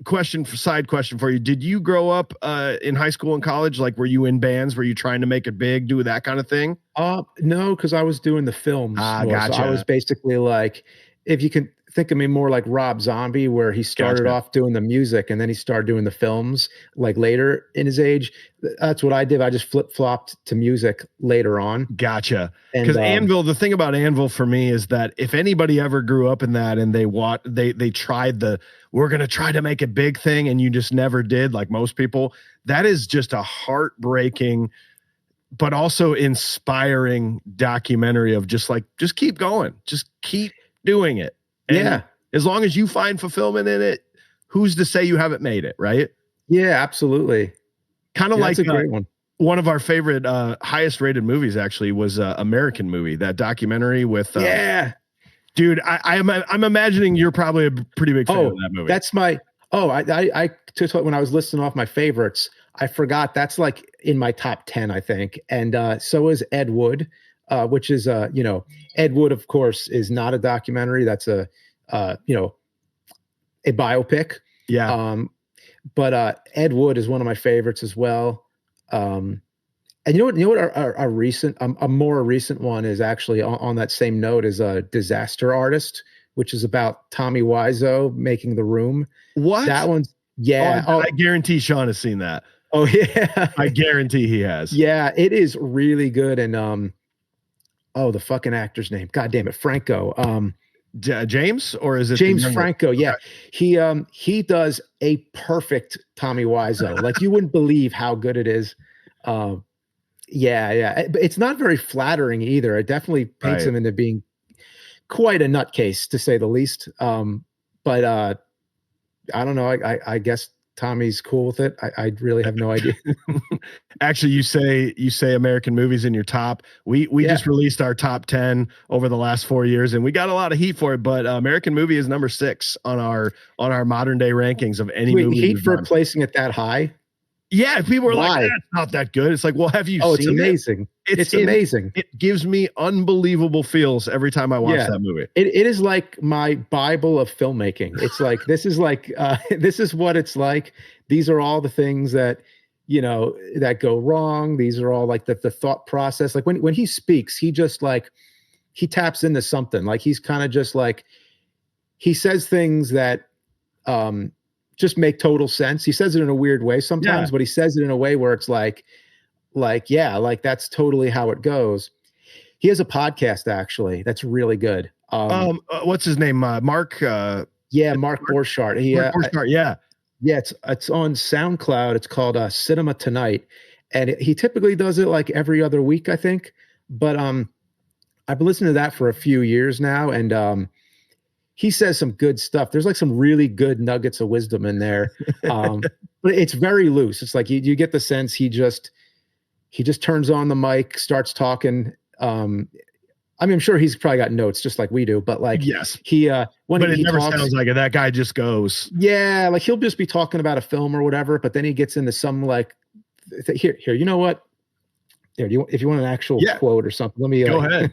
side question for you. Did you grow up in high school and college? Like, were you in bands? Were you trying to make it big, do that kind of thing? No, because I was doing the films. Gotcha. So I was basically like, if you can think of me more like Rob Zombie, where he started off doing the music and then he started doing the films like later in his age. That's what I did. I just flip-flopped to music later on. Gotcha. Because Anvil, the thing about Anvil for me is that if anybody ever grew up in that and they tried we're going to try to make a big thing and you just never did, like most people, that is just a heartbreaking but also inspiring documentary of just keep going, just keep doing it. And as long as you find fulfillment in it, who's to say you haven't made it, right? Yeah, absolutely. Kind of like a great one. One of our favorite, highest rated movies actually was American Movie, that documentary with. Dude, I'm imagining you're probably a pretty big fan of that movie. That's my. I just when I was listing off my favorites, I forgot that's like in my top 10, I think, and so is Ed Wood. Which is Ed Wood, of course, is not a documentary. That's a biopic. Yeah. But Ed Wood is one of my favorites as well. And you know what? A more recent one is actually on that same note is a Disaster Artist, which is about Tommy Wiseau making The Room. What? That one's I guarantee Sean has seen that. Oh yeah, I guarantee he has. Yeah, it is really good. And the fucking actor's name. God damn it. Franco. James, or is it James Franco? Yeah. Okay. He does a perfect Tommy Wiseau. Like you wouldn't believe how good it is. Yeah. But it's not very flattering either. It definitely paints Right. him into being quite a nutcase, to say the least. But I don't know. I guess Tommy's cool with it. I really have no idea. Actually, you say American movies in your top. We Yeah. just released our top 10 over the last 4 years, and we got a lot of heat for it. But American movie is number 6 on our modern day rankings of any Wait, movie hate we've for done. placing it that high? Yeah, people are like, Why? that's not that good. It's like, well, have you Oh, it's seen it? amazing. It's It's in. amazing. It gives me unbelievable feels every time I watch Yeah. that movie. It is like my Bible of filmmaking. It's like this is like this is what it's like. These are all the things that that go wrong. These are all like the thought process. Like when he speaks, he just like he taps into something. Like he's kind of just like he says things that um just make total sense. He says it in a weird way Yeah. sometimes, but he says it in a way where it's like yeah, like that's totally how it goes. He has a podcast actually that's really good. What's his name? Mark. Yeah, Mark Borchardt. Mark Borchardt. Yeah. Yeah, it's on SoundCloud. It's called Cinema Tonight, and he typically does it like every other week, I think. But I've been listening to that for a few years now, and he says some good stuff. There's like some really good nuggets of wisdom in there, but it's very loose. It's like you get the sense he just turns on the mic, starts talking. I mean, I'm sure he's probably got notes just like we do, but like Yes. he when But it he never talks, sounds like it. That guy just goes. yeah, like he'll just be talking about a film or whatever, but then he gets into some like here, you know what? There, if you want an actual Yeah. quote or something, let me Go ahead.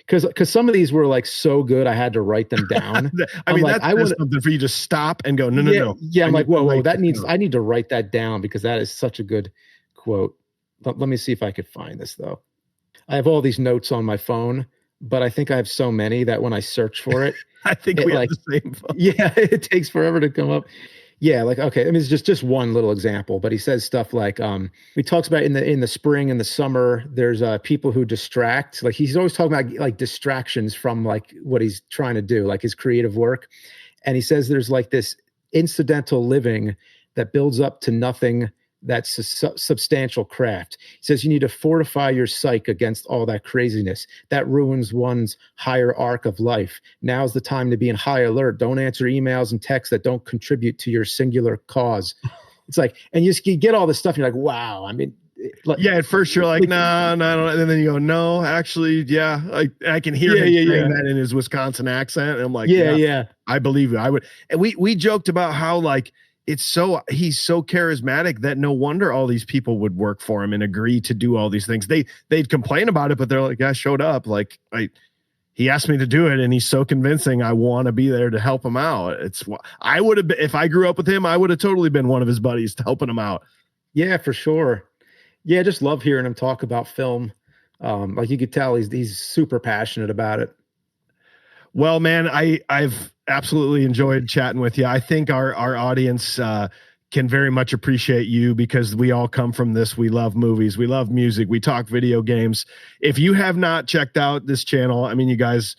because some of these were like so good, I had to write them down. I mean, like, that's there's something for you to stop and go, no, no, Yeah, no. yeah. I'm I like, need to whoa, write that this needs. down. I need to write that down because that is such a good quote. Let me see if I could find this though. I have all these notes on my phone, but I think I have so many that when I search for it, I think it we have like the same phone. yeah, it takes forever to come up. Yeah, like okay, I mean it's just one little example, but he says stuff like he talks about in the spring and the summer there's people who distract. Like he's always talking about like distractions from like what he's trying to do, like his creative work. And he says there's like this incidental living that builds up to nothing that's a substantial craft. He says you need to fortify your psyche against all that craziness that ruins one's higher arc of life. Now's the time to be in high alert. Don't answer emails and texts that don't contribute to your singular cause. It's like, and you get all this stuff. And you're like, wow. I mean, like, Yeah, at first you're like, no, no, and then you go, no, actually, yeah. I can hear him saying that in his Wisconsin accent. And I'm like, yeah. I believe you. I would. And we joked about how like he's so charismatic that no wonder all these people would work for him and agree to do all these things. They'd complain about it, but they're like, I showed up. Like he asked me to do it, and he's so convincing. I want to be there to help him out. I would have if I grew up with him, I would have totally been one of his buddies to helping him out. Yeah, for sure. Yeah, I just love hearing him talk about film. Like you could tell he's super passionate about it. Well, man, I've absolutely enjoyed chatting with you. I think our audience can very much appreciate you because we all come from this. We love movies, we love music, we talk video games. If you have not checked out this channel, I mean, you guys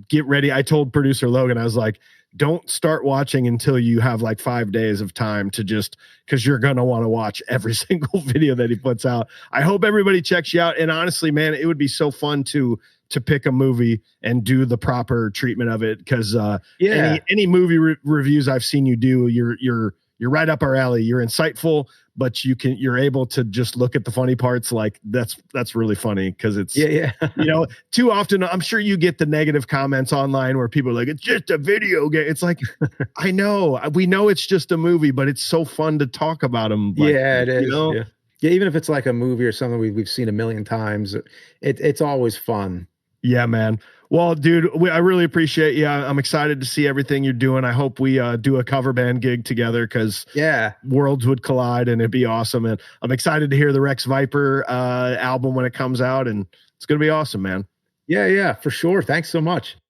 get ready. I told producer Logan, I was like, don't start watching until you have like 5 days of time to just because you're going to want to watch every single video that he puts out. I hope everybody checks you out. And honestly, man, it would be so fun to pick a movie and do the proper treatment of it. Because any movie reviews I've seen you do, you're right up our alley. You're insightful, but you're able to just look at the funny parts. Like that's really funny because it's too often I'm sure you get the negative comments online where people are like, it's just a video game. It's like, I know, we know it's just a movie, but it's so fun to talk about them. Like, yeah, it is. Yeah, even if it's like a movie or something we've seen a million times, it's always fun. Yeah, man. Well, dude, I really appreciate you. I'm excited to see everything you're doing. I hope we do a cover band gig together because worlds would collide and it'd be awesome. And I'm excited to hear the Rex Viper album when it comes out, and it's going to be awesome, man. Yeah, for sure. Thanks so much.